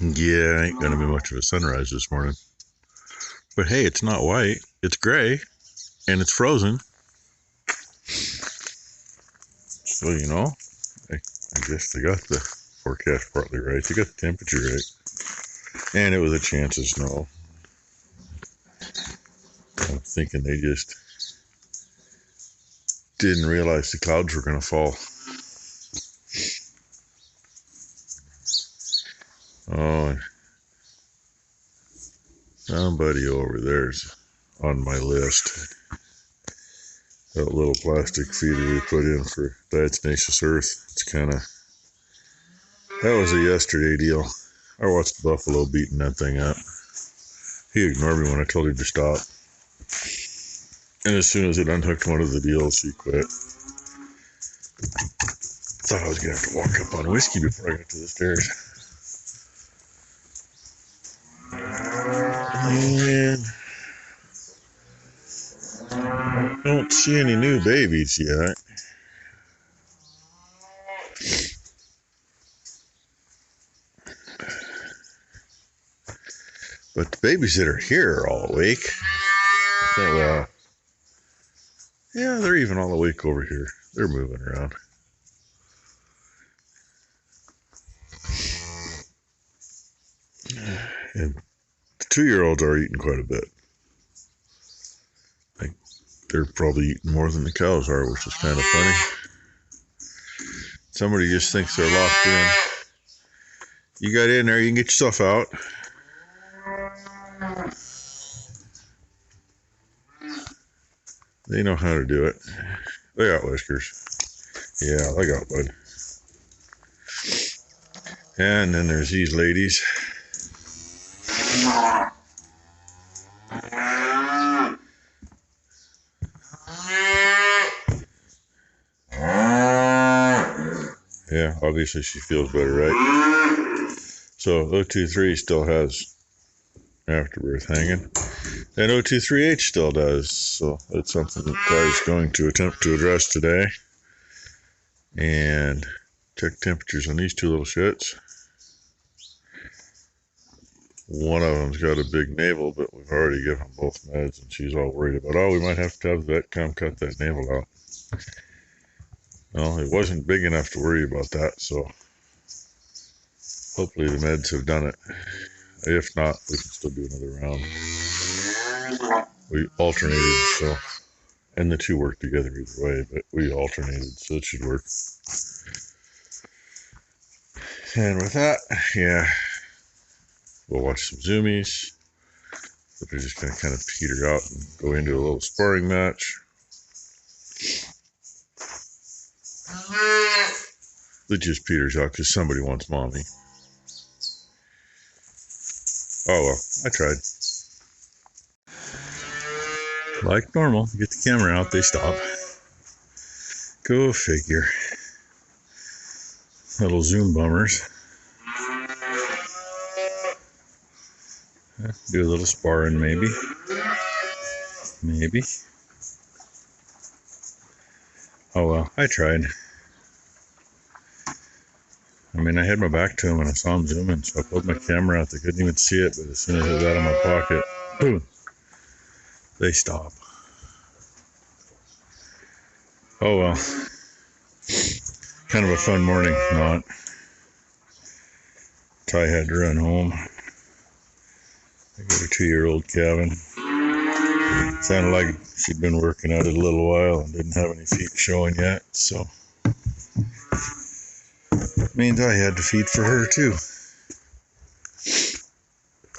Yeah, ain't gonna be much of a sunrise this morning. But hey, it's not white, it's gray, and it's frozen. So, I guess they got the forecast partly right. They got the temperature right. And it was a chance of snow. I'm thinking they just didn't realize the clouds were gonna fall. Oh, somebody over there's on my list. That little plastic feeder we put in for diatomaceous earth. That was a yesterday deal. I watched Buffalo beating that thing up. He ignored me when I told him to stop. And as soon as it unhooked one of the deals, he quit. Thought I was going to have to walk up on whiskey before I got to the stairs. And don't see any new babies yet. But the babies that are here are all awake. Well, yeah, they're even all awake over here. They're moving around. And the 2-year-olds are eating quite a bit. They're probably eating more than the cows are, which is kind of funny. Somebody just thinks they're locked in. You got in there, you can get yourself out. They know how to do it. They got whiskers. Yeah, I got one. And then there's these ladies. Yeah, obviously she feels better, right? So 023 still has afterbirth hanging. And 023H still does. So that's something that Ty's going to attempt to address today. And check temperatures on these two little shits. One of them's got a big navel, but we've already given them both meds, and she's all worried about, we might have to have the vet come cut that navel out. Well, it wasn't big enough to worry about that, so hopefully the meds have done it. If not, we can still do another round. We alternated, so, and the two work together either way, but we alternated, so it should work. And with that, yeah, we'll watch some zoomies. But they're just going to kind of peter out and go into a little sparring match. It just peters out because somebody wants mommy. Oh well, I tried. Like normal, get the camera out, they stop. Go figure. Little Zoom bummers. Do a little sparring maybe. Maybe. Oh well, I tried. I mean, I had my back to him and I saw him zooming, so I pulled my camera out. They couldn't even see it, but as soon as it was out of my pocket, boom, they stop. Oh well. Kind of a fun morning, not. Ty had to run home. I got a 2-year-old calving. Sounded like she'd been working at it a little while and didn't have any feet showing yet, so means I had to feed for her too.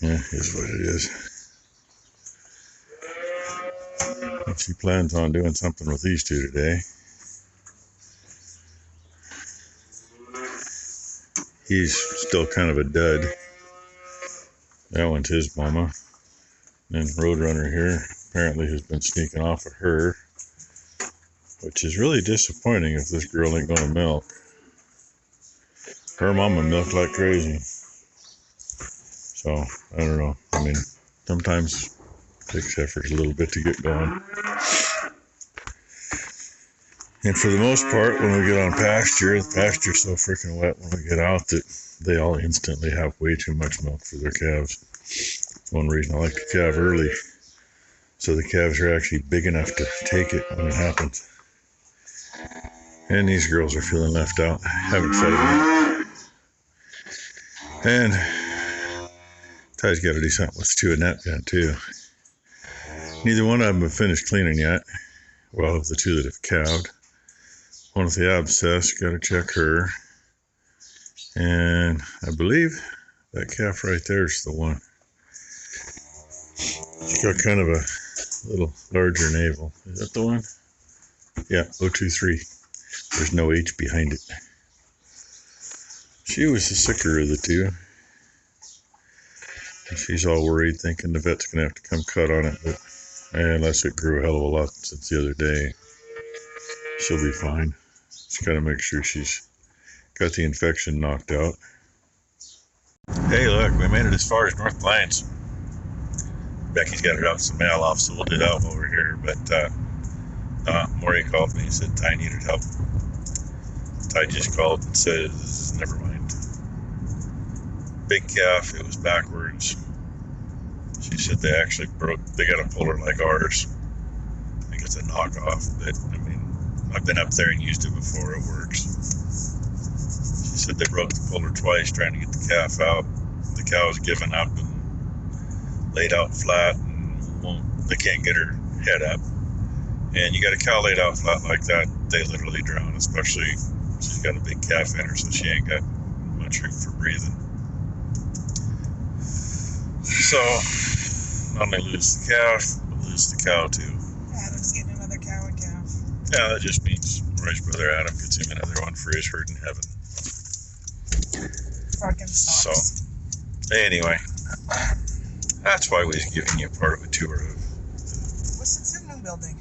Yeah, is what it is. And she plans on doing something with these two today. He's still kind of a dud. That one's his mama. And Roadrunner here apparently has been sneaking off of her, which is really disappointing if this girl ain't gonna milk. Her mama milked like crazy. So, I don't know. I mean, sometimes it takes effort a little bit to get going. And for the most part, when we get on pasture, the pasture's so freaking wet when we get out that they all instantly have way too much milk for their calves. That's one reason I like to calve early, so the calves are actually big enough to take it when it happens. And these girls are feeling left out, haven't fed them. And Ty's got to do something with two in that pen too. Neither one of them have finished cleaning yet. Well, of the two that have calved. One with the abscess, got to check her. And I believe that calf right there is the one. She's got kind of a little larger navel. Is that the one? Yeah, 023. There's no H behind it. She was the sicker of the two. And she's all worried, thinking the vet's going to have to come cut on it. But unless it grew a hell of a lot since the other day, she'll be fine. Just got to make sure she's got the infection knocked out. Hey, look, we made it as far as North Plains. Becky's got her out some mail off, so we'll do that over here. But Maury called me and said Ty needed help. Ty just called and said, never mind. Big calf, it was backwards. She said they actually they got a puller like ours. I think it's a knockoff, but I mean, I've been up there and used it before, it works. She said they broke the puller twice trying to get the calf out. The cow's given up and laid out flat, and they can't get her head up. And you got a cow laid out flat like that, they literally drown, especially she's got a big calf in her, so she ain't got much room for breathing. So, not only lose the calf, but lose the cow too. Adam's getting another cow and calf. Yeah, that just means Roy's brother Adam gets him another one for his herd in heaven. Fucking sucks. So, anyway, that's why we're giving you part of a tour of. What's the new building?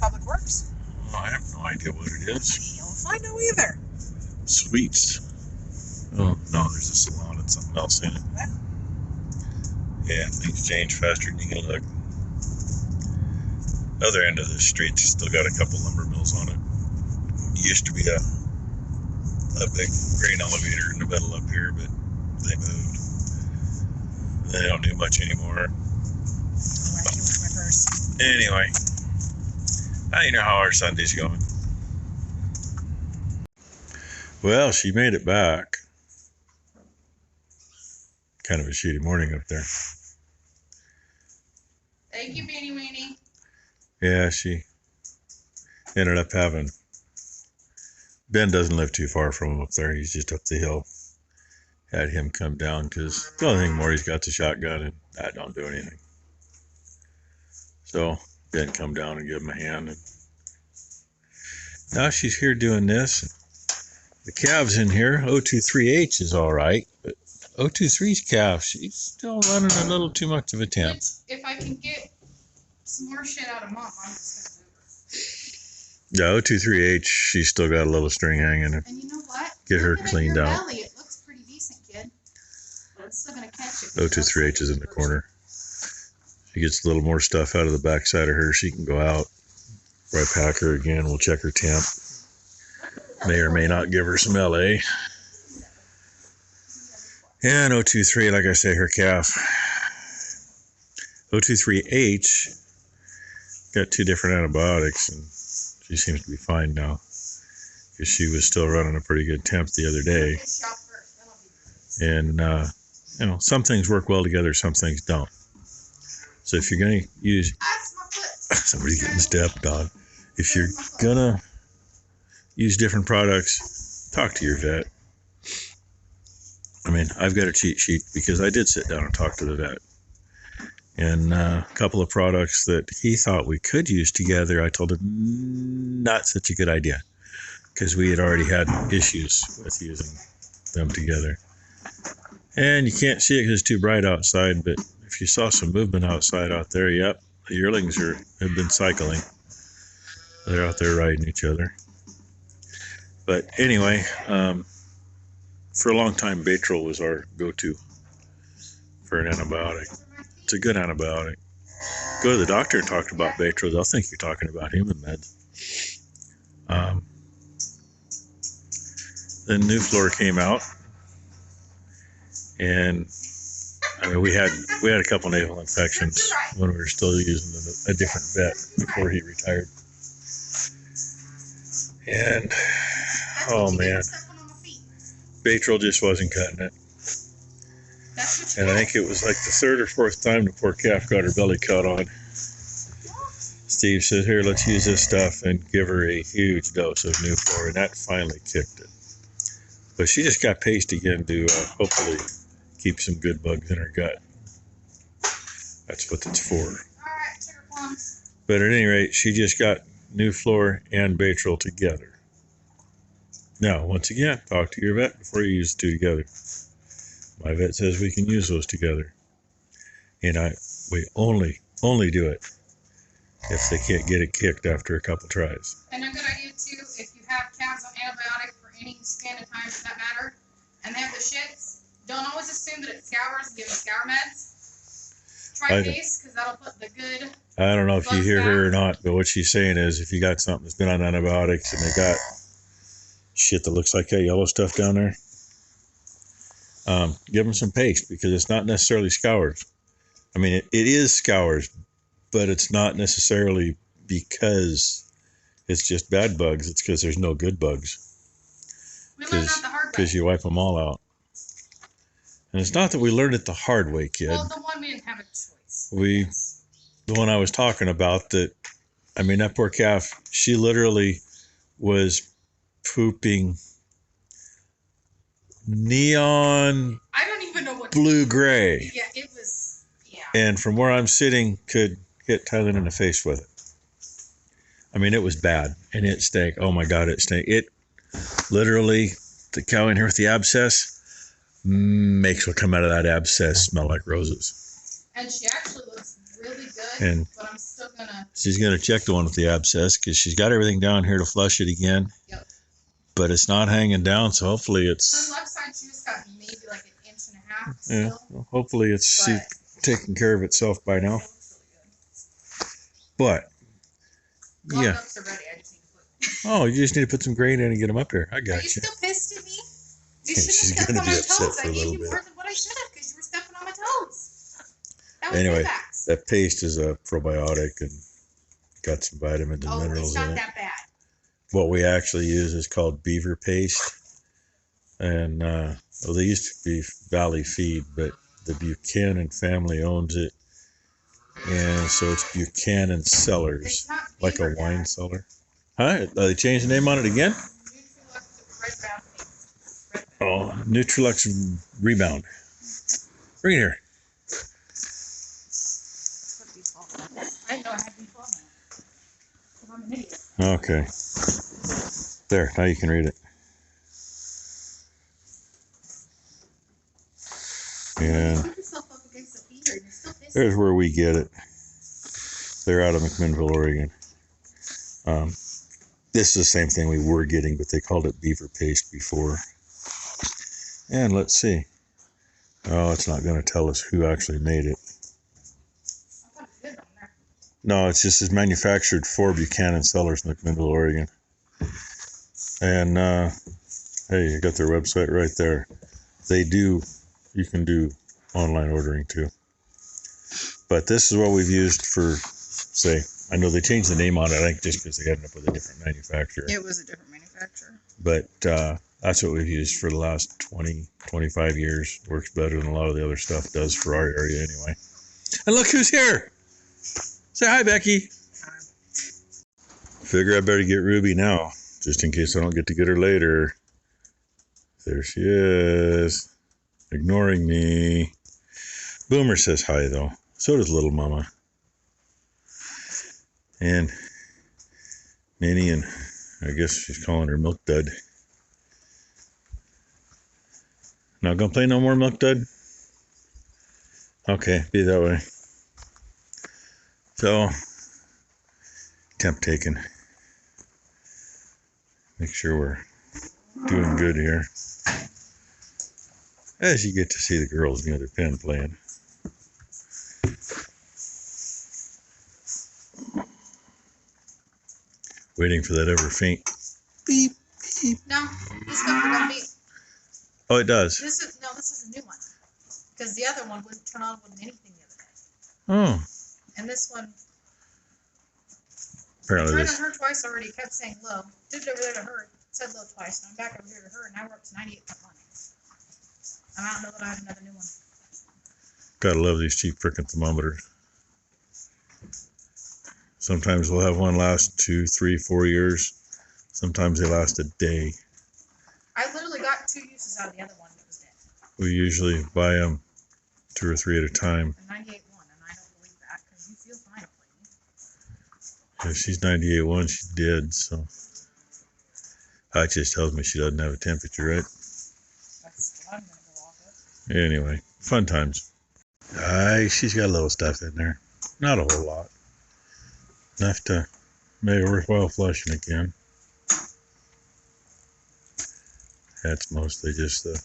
Public Works? Oh, I have no idea what it is. I know either. Sweets. Oh, no, there's a salon and something else in it. What? Yeah, things change faster than you can look. Other end of the street, still got a couple lumber mills on it. Used to be a big grain elevator in the middle up here, but they moved. They don't do much anymore. Anyway, now you know how our Sunday's going. Well, she made it back. Kind of a shitty morning up there. Thank you, Beanie Weenie. Yeah, she ended up having... Ben doesn't live too far from him up there. He's just up the hill. Had him come down because the only thing Maury's got the shotgun and that don't do anything. So Ben come down and give him a hand. And now she's here doing this. The calves in here, 023H is all right, but 023's calf, she's still running a little too much of a temp. If I can get some more shit out of Mom, I'm just Yeah, 023H, she's still got a little string hanging. And you know what? Get her cleaned out. Belly, it looks pretty decent, kid. But it's still gonna catch it. 023H is in the corner. She gets a little more stuff out of the backside of her. She can go out. Right, pack her again. We'll check her temp. May or may not give her some LA. And 023, like I say, her calf. 023H got 2 different antibiotics, and she seems to be fine now. Because she was still running a pretty good temp the other day. And, you know, some things work well together, some things don't. So if you're going to use... Somebody getting stepped on. If you're going to use different products, talk to your vet. I mean, I've got a cheat sheet because I did sit down and talk to the vet. And a couple of products that he thought we could use together, I told him not such a good idea because we had already had issues with using them together. And you can't see it because it's too bright outside, but if you saw some movement outside out there, yep, the yearlings have been cycling. They're out there riding each other. But anyway, for a long time, Baytril was our go-to for an antibiotic. It's a good antibiotic. Go to the doctor and talk about Baytril. They'll think you're talking about human meds. Then new floor came out, and I mean we had a couple naval infections when we were still using a different vet before he retired. And oh man, Batril just wasn't cutting it. And I think it was like the third or fourth time the poor calf got her belly cut on. Steve said, here, let's use this stuff, and give her a huge dose of new floor, and that finally kicked it. But she just got paced again to hopefully keep some good bugs in her gut. That's what it's for. But at any rate, she just got new floor and Batril together. Now, once again, talk to your vet before you use the two together. My vet says we can use those together. And we only do it if they can't get it kicked after a couple tries. And a good idea too, if you have calves on antibiotic for any span of time for that matter, and they have the shits, don't always assume that it's scours and give them scour meds. Try paste, because that'll put the good. I don't know if you hear her or not, but what she's saying is if you got something that's been on antibiotics and they got shit that looks like that yellow stuff down there, give them some paste, because it's not necessarily scours. I mean, it is scours, but it's not necessarily because it's just bad bugs. It's because there's no good bugs. We learned that the hard way. Because you wipe them all out. And it's not that we learned it the hard way, kid. Well, the one we didn't have a choice. The one I was talking about, that, I mean, that poor calf, she literally was pooping neon I don't even know what blue-gray. Yeah, it was, yeah. And from where I'm sitting, could hit Tyler in the face with it. I mean, it was bad, and it stank. Oh my God, it stank. It literally, the cow in here with the abscess makes what come out of that abscess smell like roses. And she actually looks really good, but I'm still gonna. She's gonna check the one with the abscess, because she's got everything down here to flush it again. Yep. But it's not hanging down, so hopefully it's. Her left side, she just got maybe like an inch and a half. Yeah. Well, hopefully it's taking care of itself by now. But yeah. Are ready. I just need to put. Oh, you just need to put some grain in and get them up there. I got you. Are you still pissed at me? You She's should have gonna kept be on my upset toes. for a I little gave you bit. more than what I should have, because you were stepping on my toes. That was Anyway, relaxed. that paste is a probiotic and got some vitamins and minerals it's not in it. that bad. What we actually use is called beaver paste. And well, they used to be Valley Feed, but the Buchanan family owns it. And so it's Buchanan Cellars, like a wine cellar. Huh? They changed the name on it again? Oh, Nutrilux Rebound. Bring it here. I didn't know I had B12 in it. I'm an idiot. Okay. There, now you can read it. And there's where we get it. They're out of McMinnville, Oregon. This is the same thing we were getting, but they called it beaver paste before. And let's see. Oh, it's not going to tell us who actually made it. No, it's just manufactured for Buchanan Cellars in McMinnville, Oregon. And hey, you got their website right there. You can do online ordering too. But this is what we've used for, say, I know they changed the name on it, I think just because they ended up with a different manufacturer. It was a different manufacturer. But that's what we've used for the last 20, 25 years. Works better than a lot of the other stuff does for our area anyway. And look who's here. Say hi, Becky. Hi. Figure I better get Ruby now, just in case I don't get to get her later. There she is, ignoring me. Boomer says hi, though. So does Little Mama. And Minnie, and I guess she's calling her Milk Dud. Not gonna play no more Milk Dud? Okay, be that way. So, temp taken. Make sure we're doing good here. As you get to see the girls in the other pen playing. Waiting for that ever faint beep, beep. No, this one don't beep. Oh, it does. This is a new one. Because the other one wouldn't turn on with anything the other day. Oh. And this one, Apparently I tried this. on her twice already, kept saying low. Did it over there to her, said low twice. And I'm back over here to her, and now we're up to 98.1. I'm out know that I have another new one. Gotta love these cheap frickin' thermometers. Sometimes we'll have one last 2, 3, 4 years. Sometimes they last a day. I literally got 2 uses out of the other one that was dead. We usually buy them 2 or 3 at a time. And 98.1, and I don't believe that because you feel fine, lady. If she's 98.1, she's dead, so. That just tells me she doesn't have a temperature, right? That's what I'm going to go off of. Anyway, fun times. She's got a little stuff in there. Not a whole lot. Enough to make it worthwhile flushing again. That's mostly just the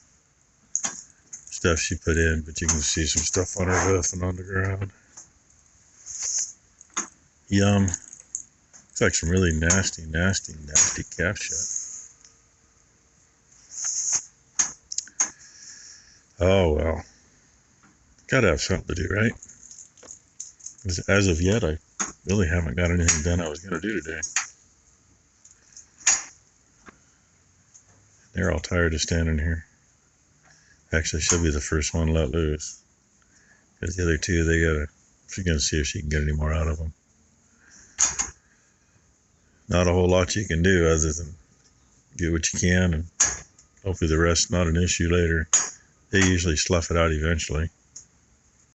stuff she put in, but you can see some stuff on her hoof and on the ground. Yum. Looks like some really nasty calf shot. Oh well. Gotta have something to do, right? As of yet, I really haven't got anything done I was gonna do today. They're all tired of standing here. Actually, she'll be the first one let loose. Because the other two, she's gonna see if she can get any more out of them. Not a whole lot you can do other than get what you can, and hopefully the rest's not an issue later. They usually slough it out eventually.